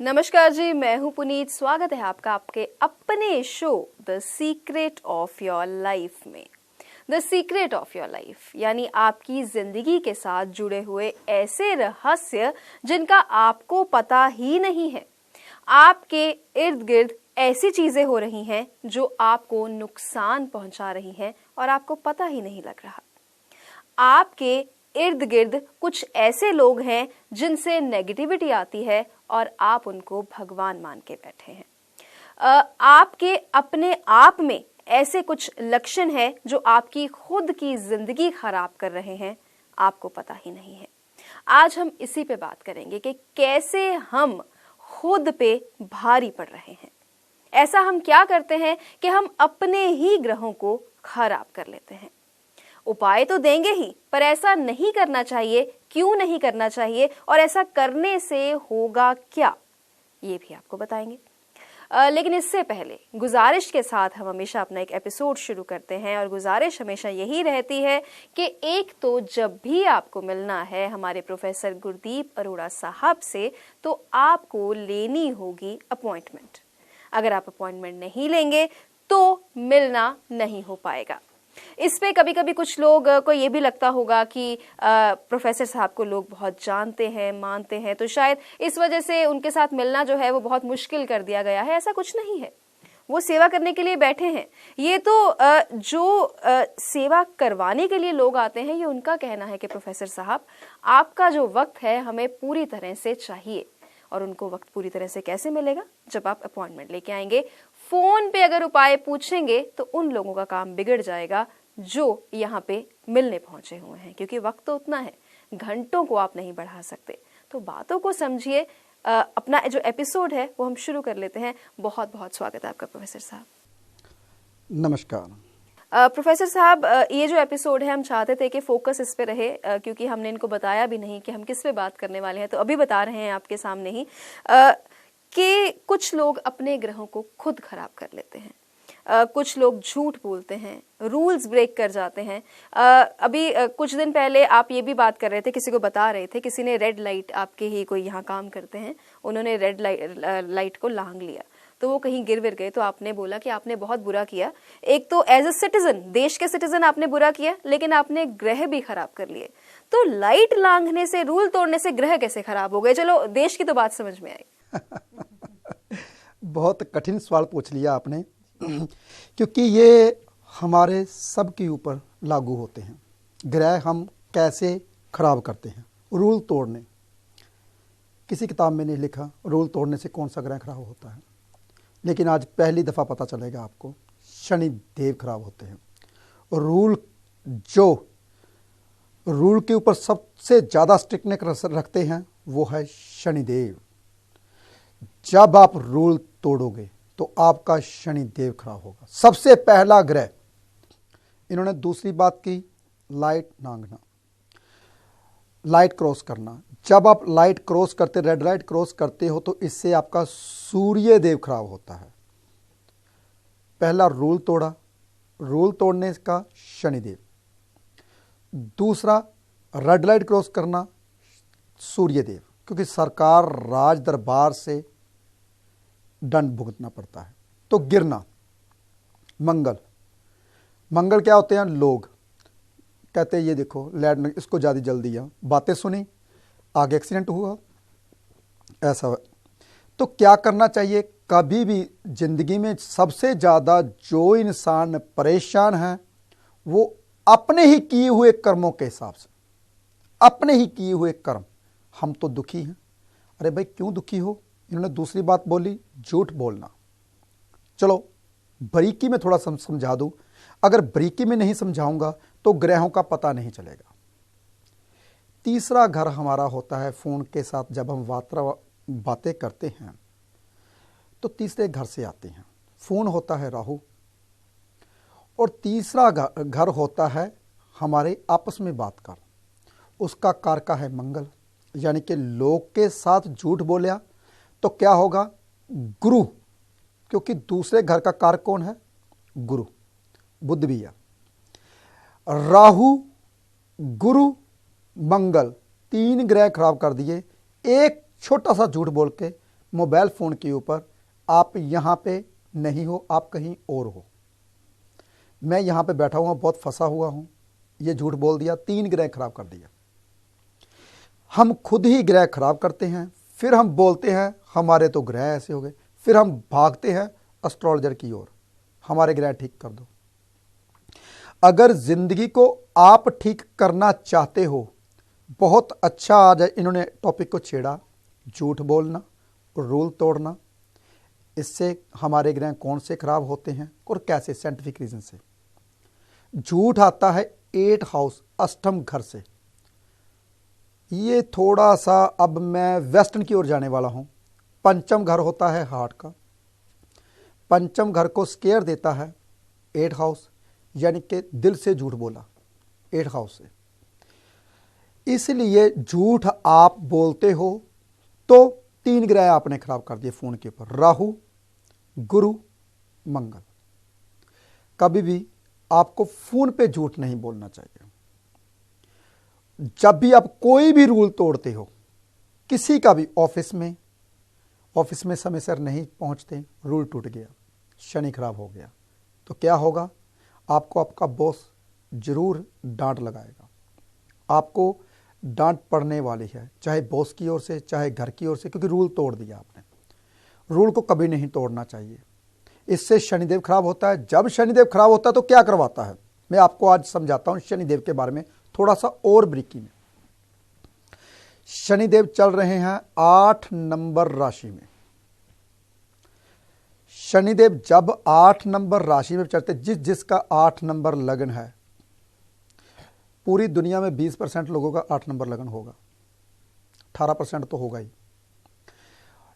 नमस्कार जी, मैं हूं पुनीत। स्वागत है आपका आपके अपने show the secret of your life में। The secret of your life यानी आपकी जिंदगी के साथ जुड़े हुए ऐसे रहस्य जिनका आपको पता ही नहीं है। आपके इर्द गिर्द ऐसी चीजें हो रही हैं जो आपको नुकसान पहुंचा रही हैं और आपको पता ही नहीं लग रहा। आपके इर्द गिर्द कुछ ऐसे लोग हैं जिनसे नेगेटिविटी आती है और आप उनको भगवान मान के बैठे हैं। आपके अपने आप में ऐसे कुछ लक्षण हैं जो आपकी खुद की जिंदगी खराब कर रहे हैं, आपको पता ही नहीं है। आज हम इसी पे बात करेंगे कि कैसे हम खुद पे भारी पड़ रहे हैं। ऐसा हम क्या करते हैं कि हम अपने ही ग्रहों को खराब कर लेते हैं। उपाय तो देंगे ही, पर ऐसा नहीं करना चाहिए। क्यों नहीं करना चाहिए और ऐसा करने से होगा क्या, ये भी आपको बताएंगे। लेकिन इससे पहले गुजारिश के साथ हम हमेशा अपना एक एपिसोड शुरू करते हैं और गुजारिश हमेशा यही रहती है कि एक तो जब भी आपको मिलना है हमारे प्रोफेसर गुरदीप अरोड़ा साहब से, तो आपको लेनी होगी अपॉइंटमेंट। अगर आप अपॉइंटमेंट नहीं लेंगे तो मिलना नहीं हो पाएगा। इस पे कभी कभी कुछ लोग को ये भी लगता होगा कि प्रोफेसर साहब को लोग बहुत जानते हैं, मानते हैं, तो शायद इस वजह से उनके साथ मिलना जो है वो बहुत मुश्किल कर दिया गया है। ऐसा कुछ नहीं है, वो सेवा करने के लिए बैठे हैं। ये तो जो सेवा करवाने के लिए लोग आते हैं, ये उनका कहना है कि प्रोफेसर साहब आपका जो वक्त है हमें पूरी तरह से चाहिए। और उनको वक्त पूरी तरह से कैसे मिलेगा? जब आप अपॉइंटमेंट लेके आएंगे। फोन पे अगर उपाय पूछेंगे तो उन लोगों का काम बिगड़ जाएगा जो यहाँ पे मिलने पहुंचे हुए हैं, क्योंकि वक्त तो उतना है, घंटों को आप नहीं बढ़ा सकते। तो बातों को समझिए। अपना जो एपिसोड है वो हम शुरू कर लेते हैं। बहुत बहुत स्वागत है आपका प्रोफेसर साहब। नमस्कार। प्रोफेसर साहब, ये जो एपिसोड है हम चाहते थे कि फोकस इस पे रहे, क्योंकि हमने इनको बताया भी नहीं कि हम किस पे बात करने वाले हैं, तो अभी बता रहे हैं आपके सामने ही कि कुछ लोग अपने ग्रहों को खुद खराब कर लेते हैं। कुछ लोग झूठ बोलते हैं, रूल्स ब्रेक कर जाते हैं। अभी कुछ दिन पहले आप ये भी बात कर रहे थे, किसी को बता रहे थे, किसी ने रेड लाइट, आपके ही कोई यहाँ काम करते हैं, उन्होंने रेड लाइट को लांघ लिया तो वो कहीं गिर गए। तो आपने बोला कि आपने बहुत बुरा किया। एक तो एज अ सिटीजन, देश के सिटीजन आपने बुरा किया, लेकिन आपने ग्रह भी खराब कर लिए। तो लाइट लांघने से, रूल तोड़ने से ग्रह कैसे खराब हो गए? चलो देश की तो बात समझ में आई। बहुत कठिन सवाल पूछ लिया आपने, क्योंकि ये हमारे सब के ऊपर लागू होते हैं। ग्रह हम कैसे खराब करते हैं? रूल तोड़ने। किसी किताब में नहीं लिखा रूल तोड़ने से कौन सा ग्रह खराब होता है, लेकिन आज पहली दफ़ा पता चलेगा आपको, शनि देव खराब होते हैं। रूल के ऊपर सबसे ज़्यादा स्ट्रिक्टनेस रखते हैं वो है शनिदेव। जब आप रूल तोड़ोगे तो आपका शनिदेव खराब होगा। सबसे पहला ग्रह। इन्होंने दूसरी बात की, लाइट लांघना, लाइट क्रॉस करना। जब आप लाइट क्रॉस करते, रेड लाइट क्रॉस करते हो, तो इससे आपका सूर्य देव खराब होता है। पहला रूल तोड़ा, रूल तोड़ने का शनिदेव। दूसरा रेड लाइट क्रॉस करना, सूर्य देव, क्योंकि सरकार राज दरबार से दंड भुगतना पड़ता है। तो गिरना, मंगल क्या होते हैं? लोग कहते हैं ये देखो लैंड, इसको ज़्यादा जल्दी है, बातें सुनी, आगे एक्सीडेंट हुआ, ऐसा। तो क्या करना चाहिए? कभी भी जिंदगी में सबसे ज़्यादा जो इंसान परेशान है वो अपने ही किए हुए कर्मों के हिसाब से, अपने ही किए हुए कर्म। हम तो दुखी हैं। अरे भाई क्यों दुखी हो? इन्होंने दूसरी बात बोली, झूठ बोलना। चलो बारीकी में थोड़ा समझा दूं। अगर बारीकी में नहीं समझाऊंगा तो ग्रहों का पता नहीं चलेगा। तीसरा घर हमारा होता है फ़ोन के साथ, जब हम बातें करते हैं तो तीसरे घर से आते हैं। फ़ोन होता है राहु, और तीसरा घर होता है हमारे आपस में बात कर, उसका कारका है मंगल। यानी कि लोग के साथ झूठ बोलिया तो क्या होगा? गुरु, क्योंकि दूसरे घर का कारक कौन है? गुरु, बुध भी है। राहु, गुरु, मंगल, तीन ग्रह खराब कर दिए एक छोटा सा झूठ बोल के। मोबाइल फ़ोन के ऊपर आप यहाँ पे नहीं हो, आप कहीं और हो। मैं यहाँ पे बैठा हुआ बहुत फंसा हुआ हूँ, ये झूठ बोल दिया, 3 ग्रह खराब कर दिया। हम खुद ही ग्रह खराब करते हैं, फिर हम बोलते हैं हमारे तो ग्रह ऐसे हो गए, फिर हम भागते हैं एस्ट्रोलॉजर की ओर, हमारे ग्रह ठीक कर दो। अगर जिंदगी को आप ठीक करना चाहते हो, बहुत अच्छा आज इन्होंने टॉपिक को छेड़ा, झूठ बोलना, रूल तोड़ना, इससे हमारे ग्रह कौन से खराब होते हैं और कैसे, साइंटिफिक रीजन से। झूठ आता है 8 हाउस, अष्टम घर से। ये थोड़ा सा अब मैं वेस्टर्न की ओर जाने वाला हूं। पंचम घर होता है हार्ट का, पंचम घर को स्केयर देता है 8 हाउस, यानी कि दिल से झूठ बोला 8 हाउस से। इसलिए झूठ आप बोलते हो तो 3 ग्रह आपने खराब कर दिए फ़ोन के ऊपर, राहु, गुरु, मंगल। कभी भी आपको फ़ोन पे झूठ नहीं बोलना चाहिए। जब भी आप कोई भी रूल तोड़ते हो, किसी का भी, ऑफिस में समय सर नहीं पहुंचते, रूल टूट गया, शनि खराब हो गया, तो क्या होगा? आपको आपका बॉस जरूर डांट लगाएगा, आपको डांट पड़ने वाली है, चाहे बॉस की ओर से चाहे घर की ओर से, क्योंकि रूल तोड़ दिया आपने। रूल को कभी नहीं तोड़ना चाहिए, इससे शनिदेव खराब होता है। जब शनिदेव खराब होता है तो क्या करवाता है, मैं आपको आज समझाता हूं शनिदेव के बारे में थोड़ा सा और ब्रीकी में। शनिदेव चल रहे हैं 8 नंबर राशि में। शनिदेव जब 8 नंबर राशि में चलते, जिसका 8 नंबर लगन है, पूरी दुनिया में 20% लोगों का 8 नंबर लगन होगा, 18% तो होगा ही।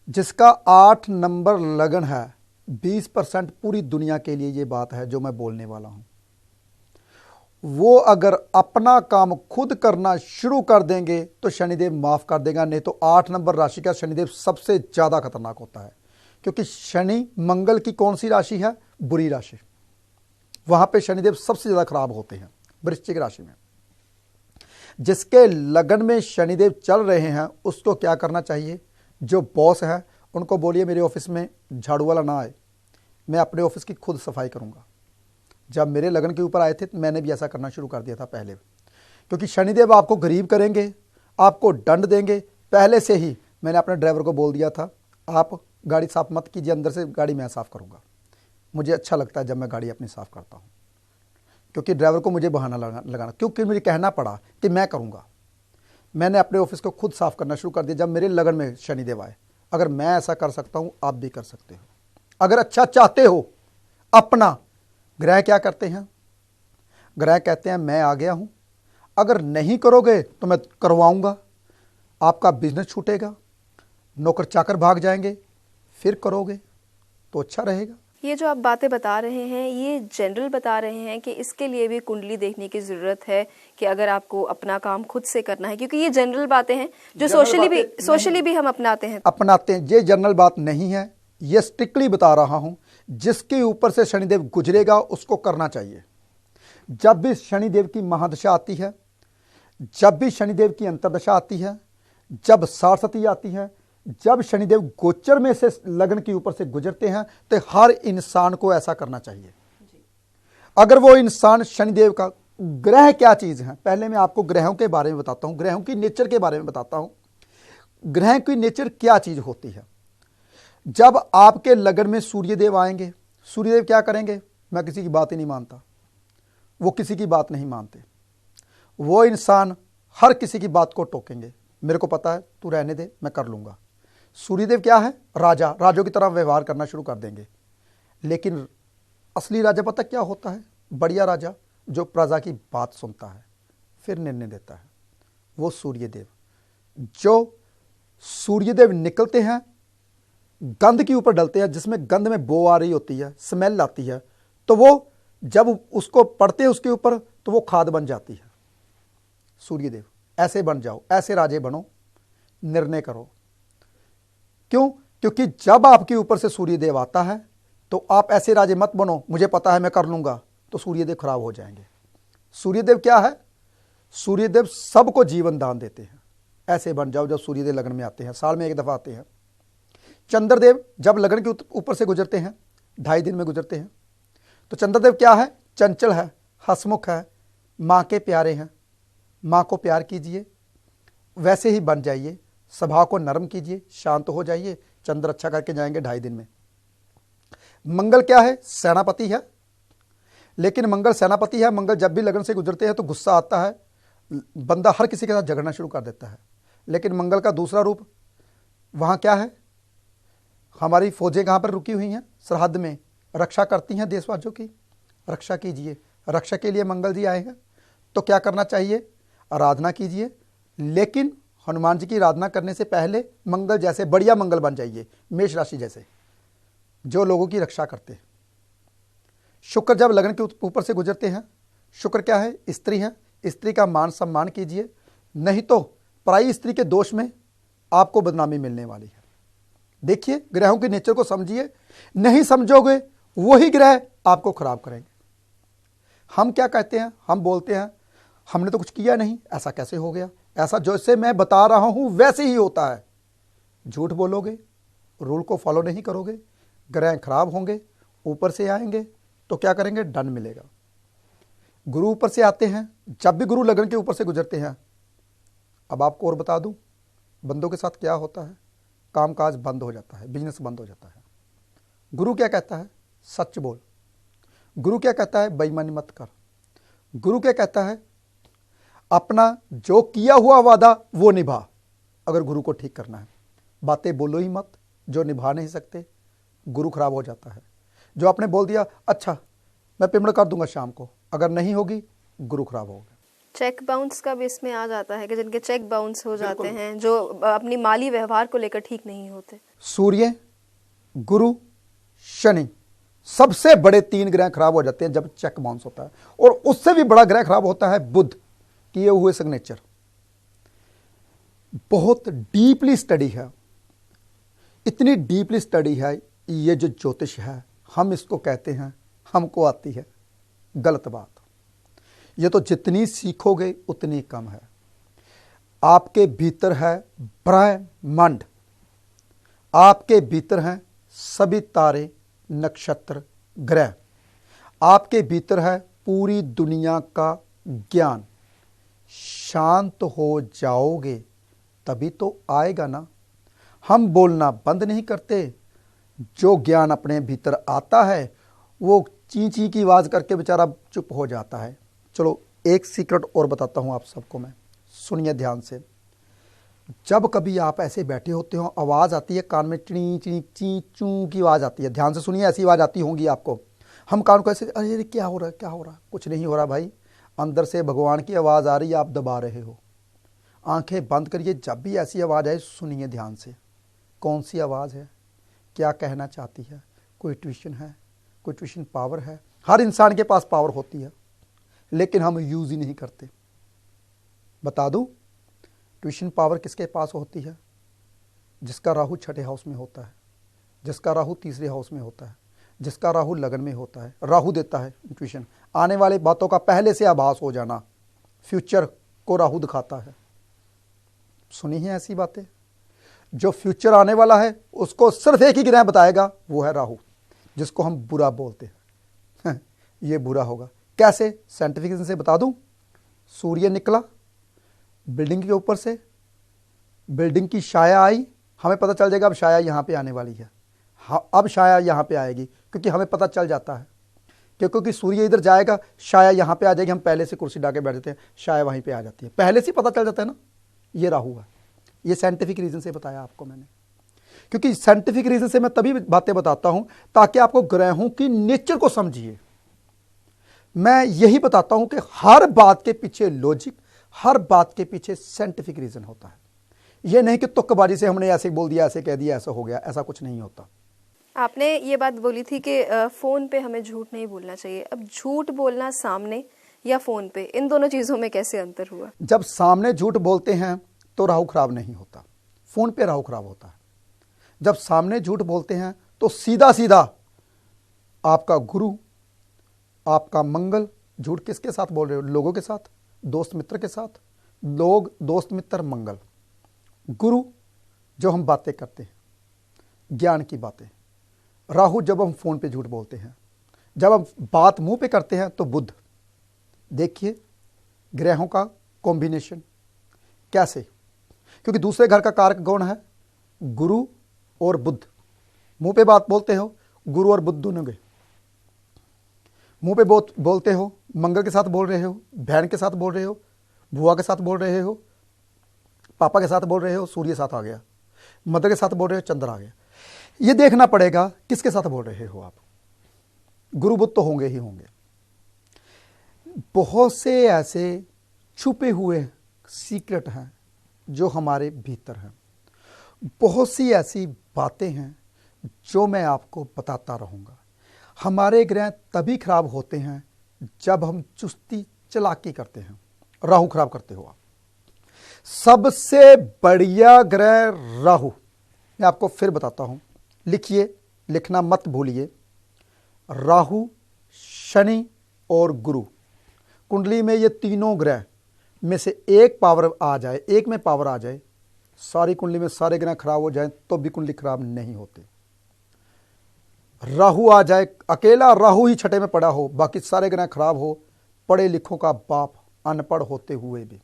जिसका 8 नंबर लगन है, 20% पूरी दुनिया के लिए ये बात है जो मैं बोलने वाला हूं। वो अगर अपना काम खुद करना शुरू कर देंगे तो शनिदेव माफ कर देगा, नहीं तो 8 नंबर राशि का शनिदेव सबसे ज्यादा खतरनाक होता है। क्योंकि शनि मंगल की कौन सी राशि है? बुरी राशि। वहां पे शनिदेव सबसे ज्यादा खराब होते हैं, वृश्चिक राशि में। जिसके लगन में शनिदेव चल रहे हैं उसको क्या करना चाहिए? जो बॉस है उनको बोलिए मेरे ऑफिस में झाड़ू वाला ना आए, मैं अपने ऑफिस की खुद सफाई करूंगा। जब मेरे लगन के ऊपर आए थे तो मैंने भी ऐसा करना शुरू कर दिया था पहले, क्योंकि शनिदेव आपको गरीब करेंगे, आपको दंड देंगे। पहले से ही मैंने अपने ड्राइवर को बोल दिया था, आप गाड़ी साफ मत कीजिए, अंदर से गाड़ी मैं साफ करूंगा। मुझे अच्छा लगता है जब मैं गाड़ी अपनी साफ करता हूं, क्योंकि ड्राइवर को मुझे बहाना लगाना, क्योंकि मुझे कहना पड़ा कि मैं करूंगा। मैंने अपने ऑफिस को खुद साफ करना शुरू कर दिया जब मेरे लगन में शनिदेव आए। अगर मैं ऐसा कर सकता हूं, आप भी कर सकते हो। अगर अच्छा चाहते हो अपना, ग्रह क्या करते हैं? ग्रह कहते हैं मैं आ गया हूं, अगर नहीं करोगे तो मैं करवाऊंगा, आपका बिजनेस छूटेगा, नौकर चाकर भाग जाएंगे, फिर करोगे तो अच्छा रहेगा। ये जो आप बातें बता रहे हैं ये जनरल बता रहे हैं कि इसके लिए भी कुंडली देखने की जरूरत है कि अगर आपको अपना काम खुद से करना है, क्योंकि ये जनरल बातें हैं जो सोशली भी हम अपनाते हैं। ये जनरल बात नहीं है, ये स्ट्रिक्टली बता रहा हूं। जिसके ऊपर से शनिदेव गुजरेगा उसको करना चाहिए। जब भी शनिदेव की महादशा आती है, जब भी शनिदेव की अंतर्दशा आती है, जब सारस्वती आती है, जब शनिदेव गोचर में से लगन के ऊपर से गुजरते हैं, तो हर इंसान को ऐसा करना चाहिए। अगर वो इंसान शनिदेव का, ग्रह क्या चीज है, पहले मैं आपको ग्रहों के बारे में बताता हूं, ग्रहों की नेचर के बारे में बताता हूं। ग्रह की नेचर क्या चीज होती है? जब आपके लगन में सूर्यदेव आएंगे, सूर्यदेव क्या करेंगे? मैं किसी की बात ही नहीं मानता, वो किसी की बात नहीं मानते। वो इंसान हर किसी की बात को टोकेंगे, मेरे को पता है, तू रहने दे, मैं कर लूंगा। सूर्यदेव क्या है? राजा, राजों की तरह व्यवहार करना शुरू कर देंगे। लेकिन असली राजा पता क्या होता है? बढ़िया राजा, जो प्रजा की बात सुनता है फिर निर्णय देता है, वो सूर्यदेव। जो सूर्यदेव निकलते हैं, गंध के ऊपर डलते हैं, जिसमें गंध में बो आ रही होती है, स्मेल आती है, तो वो जब उसको पड़ते हैं उसके ऊपर तो वो खाद बन जाती है। सूर्यदेव, ऐसे बन जाओ, ऐसे राजे बनो, निर्णय करो। क्यों? क्योंकि जब आपके ऊपर से सूर्यदेव आता है तो आप ऐसे राजे मत बनो, मुझे पता है मैं कर लूंगा, तो सूर्यदेव खराब हो जाएंगे। सूर्यदेव क्या है? सूर्यदेव सबको जीवन दान देते हैं। ऐसे बन जाओ जब सूर्यदेव लगन में आते हैं, साल में एक दफा आते हैं। चंद्रदेव जब लगन के ऊपर से गुजरते हैं, 2.5 दिन में गुजरते हैं, तो चंद्रदेव क्या है? चंचल है, हंसमुख है, माँ के प्यारे हैं। माँ को प्यार कीजिए, वैसे ही बन जाइए, स्वभाव को नरम कीजिए, शांत हो जाइए, चंद्र अच्छा करके जाएंगे 2.5 दिन में। मंगल क्या है? सेनापति है। लेकिन मंगल सेनापति है, मंगल जब भी लगन से गुजरते हैं तो गुस्सा आता है, बंदा हर किसी के साथ झगड़ना शुरू कर देता है। लेकिन मंगल का दूसरा रूप वहाँ क्या है? हमारी फौजें कहाँ पर रुकी हुई हैं? सरहद में, रक्षा करती हैं देशवासियों की। रक्षा कीजिए, रक्षा के लिए मंगल जी आए हैं। तो क्या करना चाहिए? आराधना कीजिए, लेकिन हनुमान जी की आराधना करने से पहले मंगल जैसे बढ़िया मंगल बन जाइए, मेष राशि जैसे, जो लोगों की रक्षा करते हैं। शुक्र जब लगन के ऊपर से गुजरते हैं, शुक्र क्या है? स्त्री है, स्त्री का मान सम्मान कीजिए, नहीं तो पराई स्त्री के दोष में आपको बदनामी मिलने वाली है। देखिए, ग्रहों के नेचर को समझिए, नहीं समझोगे वही ग्रह आपको खराब करेंगे। हम क्या कहते हैं? हम बोलते हैं हमने तो कुछ किया नहीं, ऐसा कैसे हो गया? ऐसा जैसे मैं बता रहा हूं वैसे ही होता है। झूठ बोलोगे, रूल को फॉलो नहीं करोगे, ग्रह खराब होंगे, ऊपर से आएंगे तो क्या करेंगे? दंड मिलेगा। गुरु ऊपर से आते हैं, जब भी गुरु लगन के ऊपर से गुजरते हैं, अब आपको और बता दूं बंदों के साथ क्या होता है? कामकाज बंद हो जाता है, बिजनेस बंद हो जाता है। गुरु क्या कहता है? सच बोल। गुरु क्या कहता है? बेईमानी मत कर। गुरु क्या कहता है? अपना जो किया हुआ वादा वो निभा। अगर गुरु को ठीक करना है, बातें बोलो ही मत जो निभा नहीं सकते, गुरु खराब हो जाता है। जो आपने बोल दिया अच्छा मैं पेमेंट कर दूंगा शाम को, अगर नहीं होगी गुरु खराब होगा। चेक बाउंस का भी इसमें आ जाता है कि जिनके चेक बाउंस हो जाते हैं, जो अपनी माली व्यवहार को लेकर ठीक नहीं होते। सूर्य, गुरु, शनि, सबसे बड़े 3 ग्रह खराब हो जाते हैं जब चेक बाउंस होता है। और उससे भी बड़ा ग्रह खराब होता है बुध, किए हुए सिग्नेचर। बहुत डीपली स्टडी है, इतनी डीपली स्टडी है ये जो ज्योतिष है, हम इसको कहते हैं हमको आती है, गलत बात। ये तो जितनी सीखोगे उतनी कम है। आपके भीतर है ब्रह्मांड, आपके भीतर हैं सभी तारे, नक्षत्र, ग्रह, आपके भीतर है पूरी दुनिया का ज्ञान। शांत हो जाओगे तभी तो आएगा ना। हम बोलना बंद नहीं करते, जो ज्ञान अपने भीतर आता है वो ची ची की आवाज़ करके बेचारा चुप हो जाता है। चलो एक सीक्रेट और बताता हूँ आप सबको मैं, सुनिए ध्यान से। जब कभी आप ऐसे बैठे होते हो, आवाज़ आती है कान में, ची ची ची चू की आवाज़ आती है, ध्यान से सुनिए, ऐसी आवाज़ आती होंगी आपको। हम कान को ऐसे, अरे क्या हो रहा है, क्या हो रहा है? कुछ नहीं हो रहा भाई, अंदर से भगवान की आवाज़ आ रही है, आप दबा रहे हो। आंखें बंद करिए, जब भी ऐसी आवाज़ आए सुनिए ध्यान से। कौन सी आवाज़ है, क्या कहना चाहती है? कोई ट्यूशन है, कोई ट्यूशन पावर है। हर इंसान के पास पावर होती है, लेकिन हम यूज़ ही नहीं करते। बता दूं, ट्यूशन पावर किसके पास होती है? जिसका राहु 6ठे हाउस में होता है, जिसका राहु 3रे हाउस में होता है, जिसका राहु लगन में होता है। राहु देता है ट्यूशन, आने वाले बातों का पहले से आभास हो जाना, फ्यूचर को राहु दिखाता है। सुनी है ऐसी बातें? जो फ्यूचर आने वाला है उसको सिर्फ एक ही ग्रह बताएगा, वो है राहु, जिसको हम बुरा बोलते हैं। ये बुरा होगा कैसे? साइंटिफिक रीजन से बता दूं। सूर्य निकला बिल्डिंग के ऊपर से, बिल्डिंग की छाया आई, हमें पता चल जाएगा अब छाया यहाँ पे आने वाली है। हाँ, अब छाया यहाँ पे आएगी, क्योंकि हमें पता चल जाता है क्योंकि सूर्य इधर जाएगा, छाया यहाँ पे आ जाएगी। हम पहले से कुर्सी डाके बैठ जाते हैं, छाया वहीं पे आ जाती है, पहले से पता चल जाता है ना। ये राहु है, ये साइंटिफिक रीजन से बताया आपको मैंने, क्योंकि साइंटिफिक रीजन से मैं तभी बातें बताता हूं ताकि आपको ग्रहों की नेचर को समझिए। मैं यही बताता हूं कि हर बात के पीछे लॉजिक, हर बात के पीछे साइंटिफिक रीजन होता है। यह नहीं कि तुक्केबाजी से हमने ऐसे बोल दिया, ऐसे कह दिया, ऐसा हो गया, ऐसा कुछ नहीं होता। आपने ये बात बोली थी कि फोन पे हमें झूठ नहीं बोलना चाहिए। अब झूठ बोलना सामने या फोन पे, इन दोनों चीजों में कैसे अंतर हुआ? जब सामने झूठ बोलते हैं तो राहु खराब नहीं होता, फोन पे राहु खराब होता है। जब सामने झूठ बोलते हैं तो सीधा सीधा आपका गुरु, आपका मंगल, झूठ किसके साथ बोल रहे हो? लोगों के साथ, दोस्त मित्र के साथ। लोग, दोस्त मित्र, मंगल, गुरु जो हम बातें करते हैं, ज्ञान की बातें। राहु जब हम फोन पे झूठ बोलते हैं, जब हम बात मुंह पे करते हैं तो बुध। देखिए ग्रहों का कॉम्बिनेशन कैसे, क्योंकि दूसरे घर का कारक कौन है, गुरु और बुध। मुंह पे बात बोलते हो, गुरु और बुध दोनों गए। मुंह पे बोलते हो, मंगल के साथ बोल रहे हो, बहन के साथ बोल रहे हो, बुआ के साथ बोल रहे हो, पापा के साथ बोल रहे हो, सूर्य साथ आ गया। मदर के साथ बोल रहे हो, चंद्र आ गया। ये देखना पड़ेगा किसके साथ बोल रहे हो आप। गुरु बुध तो होंगे ही होंगे। बहुत से ऐसे छुपे हुए सीक्रेट हैं जो हमारे भीतर हैं। बहुत सी ऐसी बातें हैं जो मैं आपको बताता रहूँगा। हमारे ग्रह तभी खराब होते हैं जब हम चुस्ती चालाकी करते हैं। राहु खराब करते हो आप। सबसे बढ़िया ग्रह राहु, मैं आपको फिर बताता हूं, लिखिए, लिखना मत भूलिए। राहु, शनि और गुरु, कुंडली में ये तीनों ग्रह में से एक पावर आ जाए, एक में पावर आ जाए, सारी कुंडली में सारे ग्रह खराब हो जाए तो भी कुंडली खराब नहीं होती। राहु आ जाए, अकेला राहु ही छठे में पड़ा हो, बाकी सारे ग्रह खराब हो, पढ़े लिखों का बाप, अनपढ़ होते हुए भी।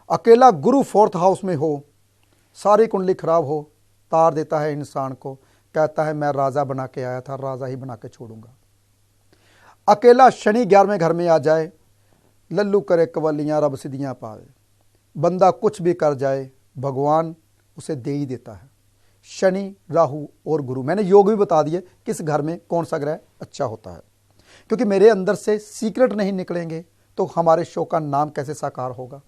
अकेला गुरु फोर्थ हाउस में हो, सारी कुंडली खराब हो, तार देता है इंसान को, कहता है मैं राजा बना के आया था, राजा ही बना के छोड़ूंगा। अकेला शनि 11वें घर में आ जाए, लल्लू करे कवलियां रब सिद्धियां पावे। बंदा कुछ भी कर जाए, भगवान उसे दे ही देता है। शनि, राहु और गुरु, मैंने योग भी बता दिए किस घर में कौन सा ग्रह अच्छा होता है। क्योंकि मेरे अंदर से सीक्रेट नहीं निकलेंगे तो हमारे शो का नाम कैसे साकार होगा।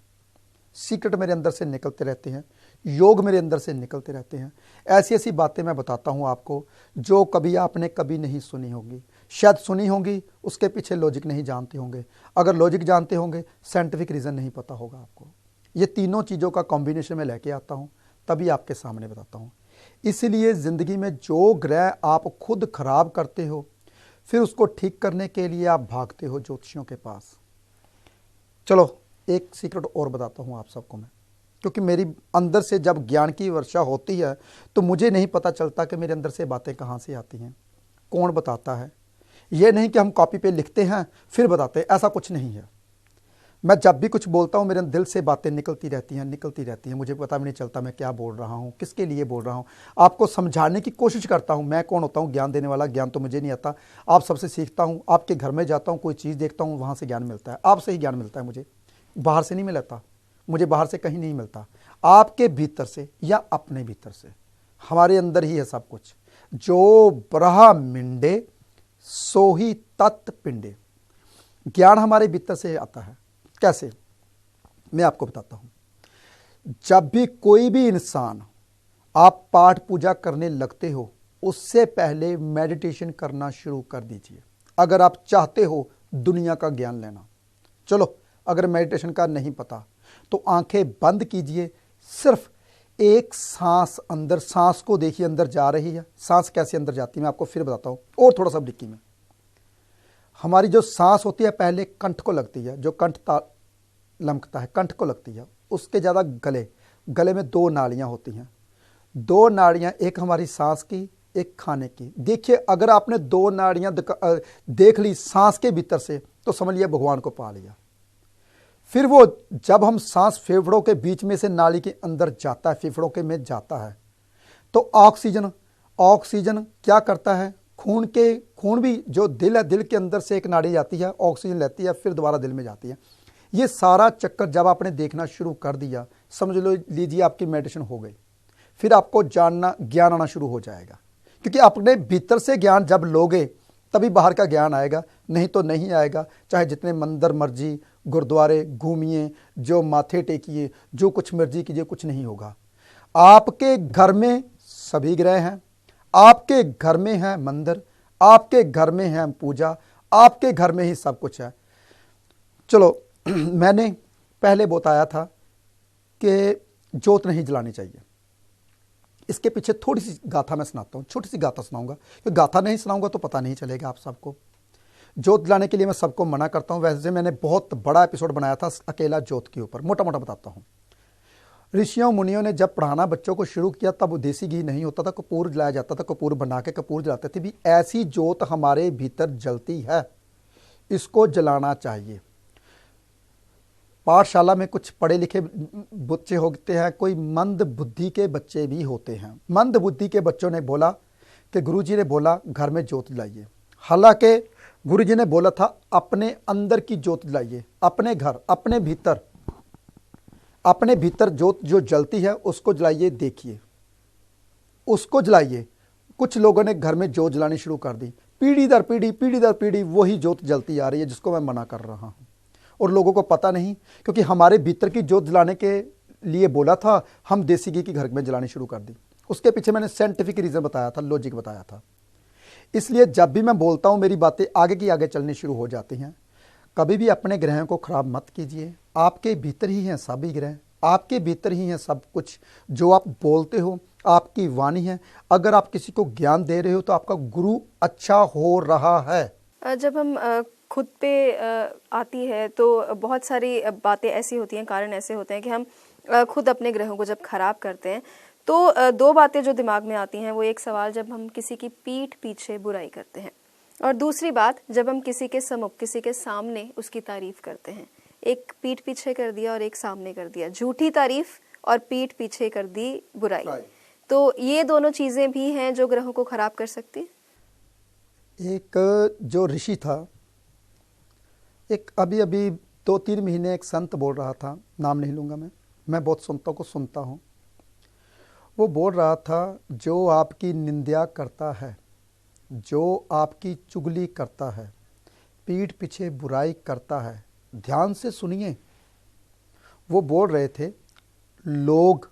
सीक्रेट मेरे अंदर से निकलते रहते हैं, योग मेरे अंदर से निकलते रहते हैं। ऐसी ऐसी बातें मैं बताता हूं आपको जो कभी आपने कभी नहीं सुनी होगी। शायद सुनी होंगी, उसके पीछे लॉजिक नहीं जानते होंगे। अगर लॉजिक जानते होंगे, साइंटिफिक रीज़न नहीं पता होगा आपको। ये तीनों चीज़ों का कॉम्बिनेशन में लेके आता हूं, तभी आपके सामने बताता हूं। इसलिए ज़िंदगी में जो ग्रह आप खुद खराब करते हो, फिर उसको ठीक करने के लिए आप भागते हो ज्योतिषियों के पास। चलो एक सीक्रेट और बताता हूं आप सबको मैं, क्योंकि मेरी अंदर से जब ज्ञान की वर्षा होती है तो मुझे नहीं पता चलता कि मेरे अंदर से बातें कहाँ से आती हैं, कौन बताता है। ये नहीं कि हम कॉपी पे लिखते हैं फिर बताते हैं, ऐसा कुछ नहीं है। मैं जब भी कुछ बोलता हूँ मेरे दिल से बातें निकलती रहती हैं। मुझे पता भी नहीं चलता मैं क्या बोल रहा हूँ, किसके लिए बोल रहा हूँ। आपको समझाने की कोशिश करता हूँ। मैं कौन होता हूँ ज्ञान देने वाला? ज्ञान तो मुझे नहीं आता, आप सबसे सीखता हूँ। आपके घर में जाता हूँ, कोई चीज़ देखता हूँ, वहाँ से ज्ञान मिलता है। आपसे ही ज्ञान मिलता है मुझे, बाहर से नहीं मिलता। मुझे बाहर से कहीं नहीं मिलता, आपके भीतर से या अपने भीतर से। हमारे अंदर ही है सब कुछ। जो ब्रह्मिंडे सो ही तत् पिंडे। ज्ञान हमारे भीतर से आता है। कैसे, मैं आपको बताता हूं। जब भी कोई भी इंसान, आप पाठ पूजा करने लगते हो, उससे पहले मेडिटेशन करना शुरू कर दीजिए। अगर आप चाहते हो दुनिया का ज्ञान लेना। चलो अगर मेडिटेशन का नहीं पता तो आंखें बंद कीजिए, सिर्फ एक सांस अंदर, सांस को देखिए अंदर जा रही है। सांस कैसे अंदर जाती है मैं आपको फिर बताता हूं, और थोड़ा सा डिक्की में। हमारी जो सांस होती है पहले कंठ को लगती है, जो कंठ लमकता है कंठ को लगती है, उसके ज़्यादा गले में 2 नाड़ियाँ होती हैं। 2 नाड़ियाँ, एक हमारी सांस की, एक खाने की। देखिए अगर आपने 2 नाड़ियाँ देख ली सांस के भीतर से तो समझ लिया भगवान को पा लिया। फिर वो जब हम सांस फेफड़ों के बीच में से नाली के अंदर जाता है, फेफड़ों के में जाता है, तो ऑक्सीजन क्या करता है, खून भी जो दिल है, दिल के अंदर से एक नाड़ी जाती है, ऑक्सीजन लेती है, फिर दोबारा दिल में जाती है। ये सारा चक्कर जब आपने देखना शुरू कर दिया, समझ लीजिए आपकी मेडिटेशन हो गई। फिर आपको ज्ञान आना शुरू हो जाएगा। क्योंकि अपने भीतर से ज्ञान जब लोगे तभी बाहर का ज्ञान आएगा, नहीं तो नहीं आएगा। चाहे जितने मंदिर मर्जी, गुरुद्वारे घूमिए, जो माथे टेकिए, जो कुछ मर्जी कीजिए, कुछ नहीं होगा। आपके घर में सभी ग्रह हैं, आपके घर में है मंदिर, आपके घर में है पूजा, आपके घर में ही सब कुछ है। चलो मैंने पहले बताया था कि जोत नहीं जलानी चाहिए। इसके पीछे थोड़ी सी गाथा मैं सुनाता हूँ, छोटी सी गाथा सुनाऊंगा, क्योंकि गाथा नहीं सुनाऊंगा तो पता नहीं चलेगा आप सबको। जोत जलाने के लिए मैं सबको मना करता हूँ। वैसे मैंने बहुत बड़ा एपिसोड बनाया था अकेला जोत के ऊपर, मोटा मोटा बताता हूँ। ऋषियों मुनियों ने जब पढ़ाना बच्चों को शुरू किया तब वो देसी घी नहीं होता था, कपूर जलाया जाता था, कपूर बना के कपूर जलाते थे। भी ऐसी जोत हमारे भीतर जलती है, इसको जलाना चाहिए। पाठशाला में कुछ पढ़े लिखे बच्चे होते हैं, कोई मंद बुद्धि के बच्चे भी होते हैं। मंद बुद्धि के बच्चों ने बोला कि गुरुजी ने बोला घर में जोत जलाइए। हालांकि गुरुजी ने बोला था अपने अंदर की जोत जलाइए, अपने घर, अपने भीतर जोत जो जलती है उसको जलाइए, देखिए उसको जलाइए। कुछ लोगों ने घर में जोत जलानी शुरू कर दी, पीढ़ी दर पीढ़ी वही जोत जलती आ रही है जिसको मैं मना कर रहा हूँ। और लोगों को पता नहीं, क्योंकि हमारे भीतर की जोत जलाने के लिए बोला था, हम देसी घी की घर में जलानी शुरू कर दी। उसके पीछे मैंने साइंटिफिक रीज़न बताया था, लॉजिक बताया था। इसलिए जब भी मैं बोलता हूँ मेरी बातें आगे की आगे चलनी शुरू हो जाती हैं। कभी भी अपने ग्रहों को खराब मत कीजिए, आपके भीतर ही हैं सभी ग्रह, आपके भीतर ही हैं सब कुछ। जो आप बोलते हो आपकी वाणी है। अगर आप किसी को ज्ञान दे रहे हो तो आपका गुरु अच्छा हो रहा है। जब हम खुद पे आती है तो बहुत सारी बातें ऐसी होती हैं, कारण ऐसे होते हैं कि हम खुद अपने ग्रहों को जब खराब करते हैं तो दो बातें जो दिमाग में आती हैं। वो एक सवाल जब हम किसी की पीठ पीछे बुराई करते हैं, और दूसरी बात जब हम किसी के सम्मुख, किसी के सामने उसकी तारीफ करते हैं। एक पीठ पीछे कर दिया और एक सामने कर दिया, झूठी तारीफ और पीठ पीछे कर दी बुराई। तो ये दोनों चीजें भी हैं जो ग्रहों को खराब कर सकती। एक जो ऋषि था, एक अभी 2-3 महीने एक संत बोल रहा था, नाम नहीं लूँगा मैं बहुत संतों को सुनता हूँ। वो बोल रहा था जो आपकी निंदा करता है, जो आपकी चुगली करता है, पीठ पीछे बुराई करता है, ध्यान से सुनिए। वो बोल रहे थे लोग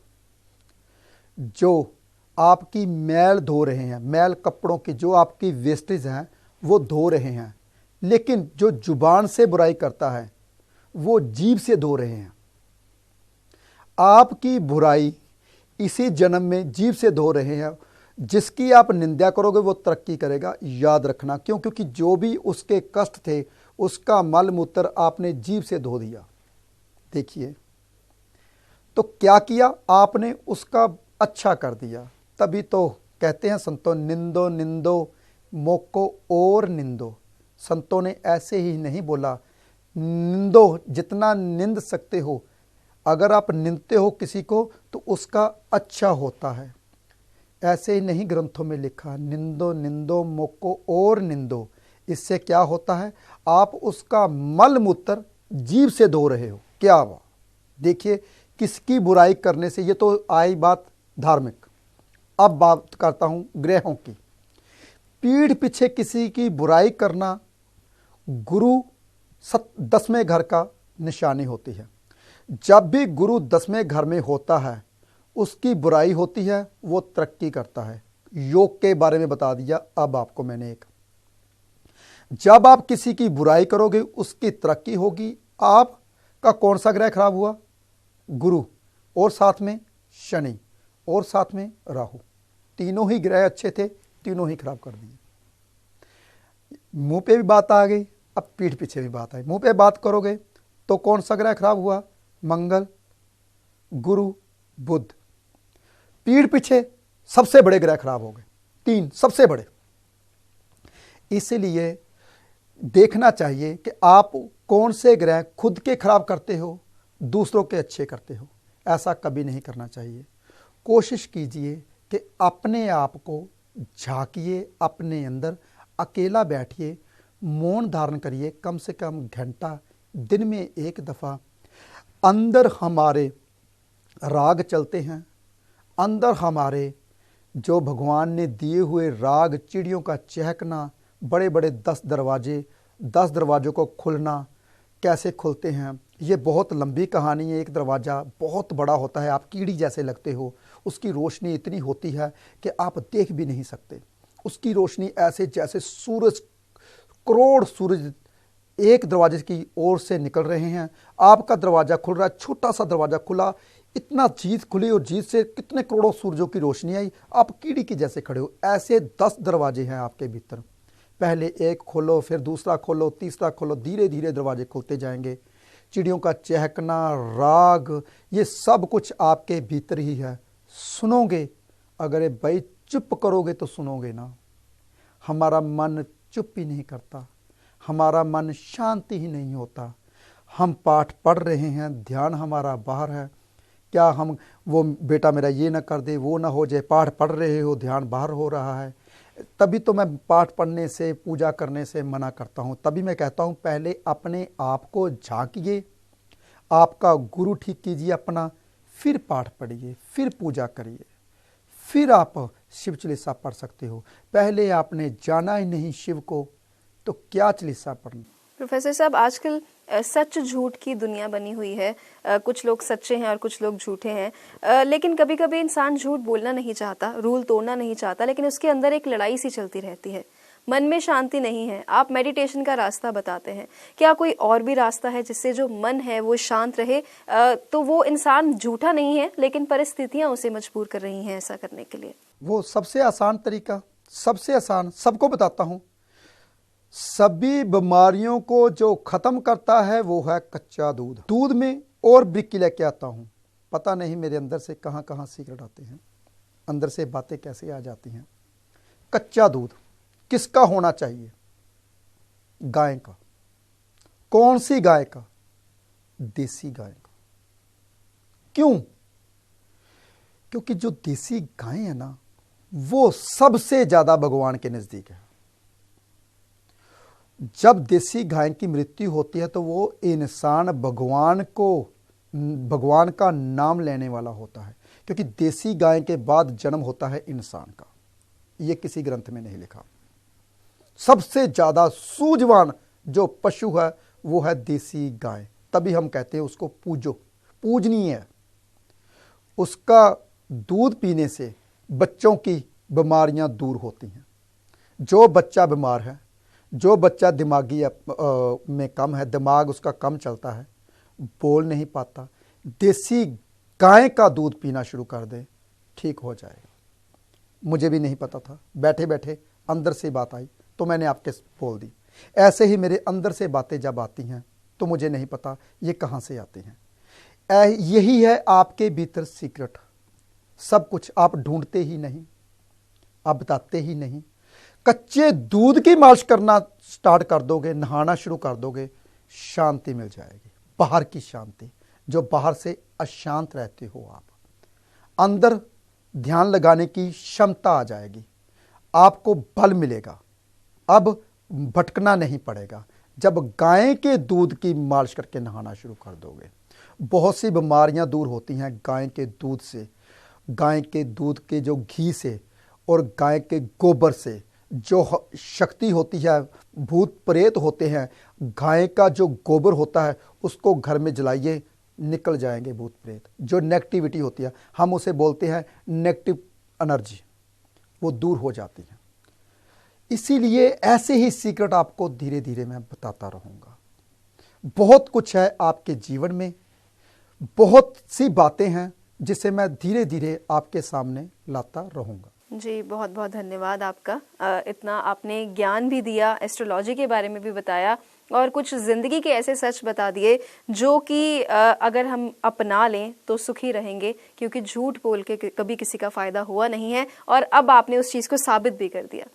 जो आपकी मैल धो रहे हैं, मैल कपड़ों की जो आपकी वेस्टेज हैं वो धो रहे हैं, लेकिन जो जुबान से बुराई करता है वो जीभ से धो रहे हैं। आपकी बुराई इसी जन्म में जीभ से धो रहे हैं। जिसकी आप निंदा करोगे वो तरक्की करेगा, याद रखना। क्यों? क्योंकि जो भी उसके कष्ट थे उसका मल मूत्र आपने जीभ से धो दिया। देखिए तो क्या किया आपने, उसका अच्छा कर दिया। तभी तो कहते हैं संतों, निंदो निंदो मोको और निंदो। संतों ने ऐसे ही नहीं बोला, निंदो जितना निंद सकते हो। अगर आप निंदते हो किसी को तो उसका अच्छा होता है। ऐसे ही नहीं ग्रंथों में लिखा, निंदो निंदो मोको और निंदो। इससे क्या होता है, आप उसका मल मूत्र जीभ से धो रहे हो। क्या हुआ? देखिए किसकी बुराई करने से, ये तो आई बात धार्मिक। अब बात करता हूं ग्रहों की। पीठ पीछे किसी की बुराई करना गुरु 10वें घर का निशानी होती है। जब भी गुरु 10वें घर में होता है उसकी बुराई होती है, वो तरक्की करता है। योग के बारे में बता दिया अब आपको मैंने एक। जब आप किसी की बुराई करोगे उसकी तरक्की होगी। आपका कौन सा ग्रह खराब हुआ? गुरु, और साथ में शनि, और साथ में राहु। तीनों ही ग्रह अच्छे थे, तीनों ही खराब कर दिए। मुंह पे भी बात आ गई, अब पीठ पीछे भी बात आई। मुंह पे बात करोगे तो कौन सा ग्रह खराब हुआ? मंगल, गुरु, बुध। पीठ पीछे सबसे बड़े ग्रह खराब हो गए, 3 सबसे बड़े। इसलिए देखना चाहिए कि आप कौन से ग्रह खुद के खराब करते हो, दूसरों के अच्छे करते हो। ऐसा कभी नहीं करना चाहिए। कोशिश कीजिए कि अपने आप को झांकिए, अपने अंदर अकेला बैठिए, मौन धारण करिए, कम से कम घंटा दिन में 1 दफ़ा। अंदर हमारे राग चलते हैं, अंदर हमारे जो भगवान ने दिए हुए राग, चिड़ियों का चहकना, बड़े बड़े 10 दरवाजे, 10 दरवाज़ों को खुलना कैसे खुलते हैं, ये बहुत लंबी कहानी है। एक दरवाज़ा बहुत बड़ा होता है, आप कीड़ी जैसे लगते हो, उसकी रोशनी इतनी होती है कि आप देख भी नहीं सकते। उसकी रोशनी ऐसे जैसे सूरज, करोड़ सूरज एक दरवाजे की ओर से निकल रहे हैं। आपका दरवाज़ा खुल रहा है, छोटा सा दरवाज़ा खुला, इतना जीत खुली और जीत से कितने करोड़ों सूरजों की रोशनी आई, आप कीड़ी की जैसे खड़े हो। ऐसे 10 दरवाजे हैं आपके भीतर। पहले एक खोलो, फिर दूसरा खोलो, तीसरा खोलो, धीरे धीरे दरवाजे खुलते जाएंगे। चिड़ियों का चहकना, राग, ये सब कुछ आपके भीतर ही है। सुनोगे, अगर ये भाई चुप करोगे तो सुनोगे ना। हमारा मन चुप ही नहीं करता, हमारा मन शांति ही नहीं होता। हम पाठ पढ़ रहे हैं, ध्यान हमारा बाहर है। क्या हम वो बेटा मेरा ये ना कर दे, वो ना हो जाए, पाठ पढ़ रहे हो, ध्यान बाहर हो रहा है। तभी तो मैं पाठ पढ़ने से, पूजा करने से मना करता हूँ। तभी मैं कहता हूँ पहले अपने आप को झांकिए, आपका गुरु ठीक कीजिए अपना, फिर पाठ पढ़िए, फिर पूजा करिए, फिर आप शिव चालीसा पढ़ सकते हो। पहले आपने जाना ही नहीं शिव को, तो क्या चालीसा पढ़ना। प्रोफेसर साहब, आजकल सच झूठ की दुनिया बनी हुई है। कुछ लोग सच्चे हैं और कुछ लोग झूठे हैं, लेकिन कभी कभी इंसान झूठ बोलना नहीं चाहता, रूल तोड़ना नहीं चाहता, लेकिन उसके अंदर एक लड़ाई सी चलती रहती है, मन में शांति नहीं है। आप मेडिटेशन का रास्ता बताते हैं, क्या कोई और भी रास्ता है जिससे जो मन है वो शांत रहे? तो वो इंसान झूठा नहीं है, लेकिन परिस्थितियां उसे मजबूर कर रही हैं ऐसा करने के लिए। वो सबसे आसान तरीका, सबसे आसान, सबको बताता हूँ। सभी बीमारियों को जो खत्म करता है वो है कच्चा दूध। दूध में और ब्रिकी लेके आता हूँ, पता नहीं मेरे अंदर से कहाँ कहाँ सीक्रेट आते हैं, अंदर से बातें कैसे आ जाती हैं। कच्चा दूध किसका होना चाहिए? गाय का। कौन सी गाय का? देसी गाय का। क्यों? क्योंकि जो देसी गाय है ना, वो सबसे ज्यादा भगवान के नजदीक है। जब देसी गाय की मृत्यु होती है तो वो इंसान भगवान का नाम लेने वाला होता है, क्योंकि देसी गाय के बाद जन्म होता है इंसान का। ये किसी ग्रंथ में नहीं लिखा। सबसे ज्यादा सूझवान जो पशु है वो है देसी गाय। तभी हम कहते हैं उसको पूजो, पूजनीय है। उसका दूध पीने से बच्चों की बीमारियां दूर होती हैं। जो बच्चा बीमार है, जो बच्चा दिमागी में कम है, दिमाग उसका कम चलता है, बोल नहीं पाता, देसी गाय का दूध पीना शुरू कर दे, ठीक हो जाएगा। मुझे भी नहीं पता था, बैठे बैठे अंदर से बात आई तो मैंने आपके बोल दी। ऐसे ही मेरे अंदर से बातें जब आती हैं तो मुझे नहीं पता ये कहाँ से आती हैं। यही है आपके भीतर सीक्रेट। सब कुछ आप ढूंढते ही नहीं, आप बताते ही नहीं। कच्चे दूध की मालिश करना स्टार्ट कर दोगे, नहाना शुरू कर दोगे, शांति मिल जाएगी। बाहर की शांति, जो बाहर से अशांत रहते हो आप, अंदर ध्यान लगाने की क्षमता आ जाएगी, आपको बल मिलेगा। अब भटकना नहीं पड़ेगा। जब गाय के दूध की मालिश करके नहाना शुरू कर दोगे, बहुत सी बीमारियां दूर होती हैं गाय के दूध से। गाय के दूध के जो घी से और गाय के गोबर से जो शक्ति होती है, भूत प्रेत होते हैं, गाय का जो गोबर होता है उसको घर में जलाइए, निकल जाएंगे भूत प्रेत। जो नेगेटिविटी होती है, हम उसे बोलते हैं नेगेटिव एनर्जी, वो दूर हो जाती है। इसीलिए ऐसे ही सीक्रेट आपको धीरे धीरे मैं बताता रहूँगा। बहुत कुछ है आपके जीवन में, बहुत सी बातें हैं जिसे मैं धीरे धीरे आपके सामने लाता रहूँगा। जी, बहुत बहुत धन्यवाद आपका। इतना आपने ज्ञान भी दिया, एस्ट्रोलॉजी के बारे में भी बताया और कुछ ज़िंदगी के ऐसे सच बता दिए जो कि अगर हम अपना लें तो सुखी रहेंगे, क्योंकि झूठ बोल के कभी किसी का फ़ायदा हुआ नहीं है। और अब आपने उस चीज़ को साबित भी कर दिया।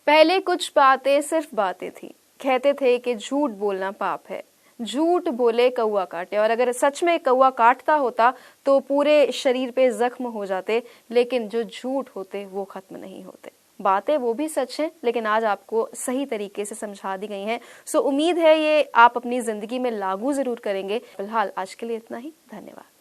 पहले कुछ बातें सिर्फ बातें थी, कहते थे कि झूठ बोलना पाप है, झूठ बोले कौवा काटे, और अगर सच में कौवा काटता होता तो पूरे शरीर पे जख्म हो जाते, लेकिन जो झूठ होते वो खत्म नहीं होते। बातें वो भी सच हैं, लेकिन आज आपको सही तरीके से समझा दी गई हैं। सो उम्मीद है ये आप अपनी जिंदगी में लागू जरूर करेंगे। फिलहाल आज के लिए इतना ही, धन्यवाद।